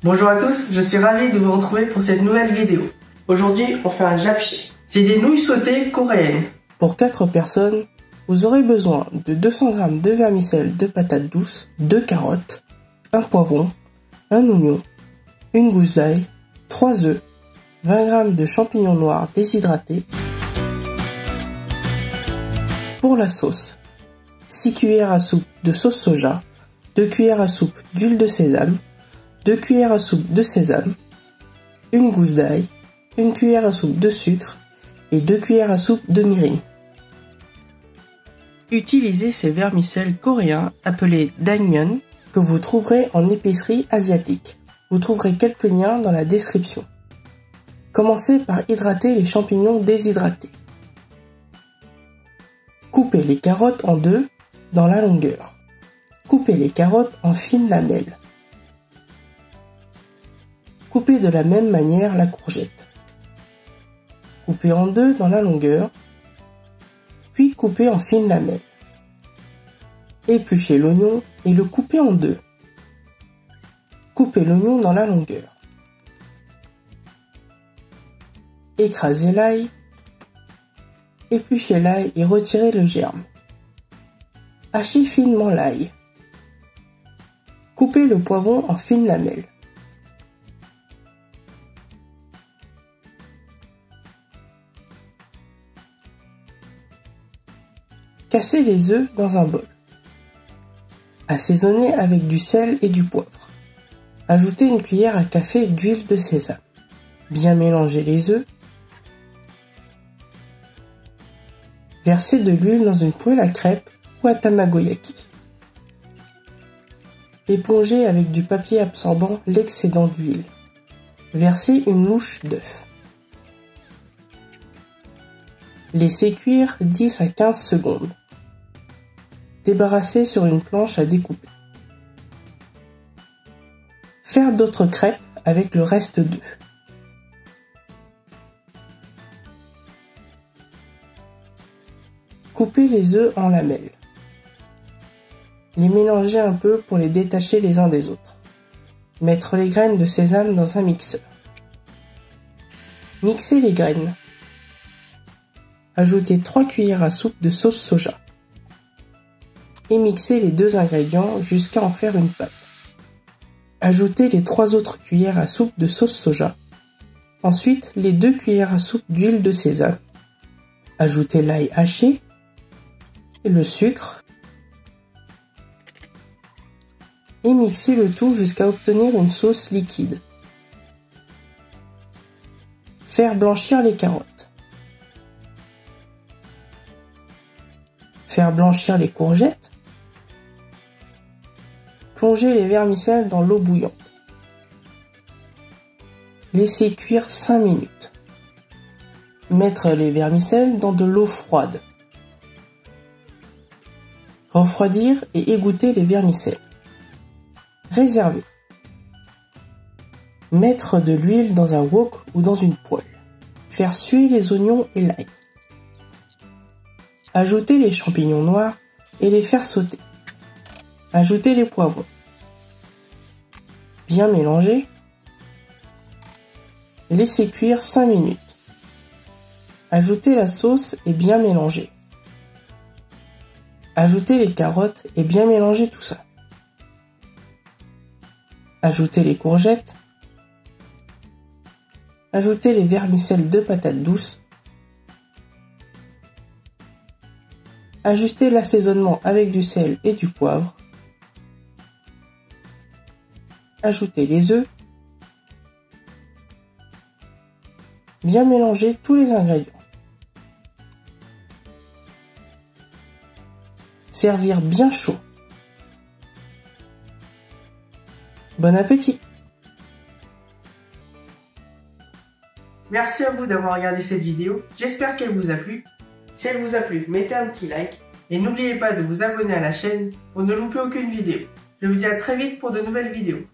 Bonjour à tous, je suis ravi de vous retrouver pour cette nouvelle vidéo. Aujourd'hui, on fait un japchae. C'est des nouilles sautées coréennes. Pour 4 personnes, vous aurez besoin de 200 g de vermicelle de patates douces, 2 carottes, un poivron, un oignon, une gousse d'ail, 3 œufs, 20 g de champignons noirs déshydratés. Pour la sauce, 6 cuillères à soupe de sauce soja, 2 cuillères à soupe d'huile de sésame, 2 cuillères à soupe de sésame, une gousse d'ail, 1 cuillère à soupe de sucre et 2 cuillères à soupe de mirin. Utilisez ces vermicelles coréens appelés daengmyeon que vous trouverez en épicerie asiatique. Vous trouverez quelques liens dans la description. Commencez par hydrater les champignons déshydratés. Coupez les carottes en deux dans la longueur. Coupez les carottes en fines lamelles. Coupez de la même manière la courgette. Coupez en deux dans la longueur, puis coupez en fines lamelles. Épluchez l'oignon et le coupez en deux. Coupez l'oignon dans la longueur. Écrasez l'ail. Épluchez l'ail et retirez le germe. Hachez finement l'ail. Coupez le poivron en fines lamelles. Cassez les œufs dans un bol. Assaisonnez avec du sel et du poivre. Ajoutez une cuillère à café d'huile de sésame. Bien mélanger les œufs. Versez de l'huile dans une poêle à crêpes ou à tamagoyaki. Épongez avec du papier absorbant l'excédent d'huile. Versez une louche d'œuf. Laissez cuire 10 à 15 secondes. Débarrassez sur une planche à découper. Faire d'autres crêpes avec le reste d'œufs. Coupez les œufs en lamelles. Les mélanger un peu pour les détacher les uns des autres. Mettre les graines de sésame dans un mixeur. Mixez les graines. Ajoutez 3 cuillères à soupe de sauce soja. Et mixez les deux ingrédients jusqu'à en faire une pâte. Ajoutez les 3 autres cuillères à soupe de sauce soja. Ensuite, les 2 cuillères à soupe d'huile de sésame. Ajoutez l'ail haché et le sucre. Et mixez le tout jusqu'à obtenir une sauce liquide. Faire blanchir les carottes. Faire blanchir les courgettes. Plonger les vermicelles dans l'eau bouillante. Laisser cuire 5 minutes. Mettre les vermicelles dans de l'eau froide. Refroidir et égoutter les vermicelles. Réserver. Mettre de l'huile dans un wok ou dans une poêle. Faire suer les oignons et l'ail. Ajouter les champignons noirs et les faire sauter. Ajouter les poivrons. Bien mélanger. Laisser cuire 5 minutes. Ajouter la sauce et bien mélanger. Ajouter les carottes et bien mélanger tout ça. Ajouter les courgettes. Ajouter les vermicelles de patates douces. Ajuster l'assaisonnement avec du sel et du poivre. Ajoutez les œufs. Bien mélanger tous les ingrédients. Servir bien chaud. Bon appétit! Merci à vous d'avoir regardé cette vidéo, j'espère qu'elle vous a plu. Si elle vous a plu, mettez un petit like et n'oubliez pas de vous abonner à la chaîne pour ne louper aucune vidéo. Je vous dis à très vite pour de nouvelles vidéos.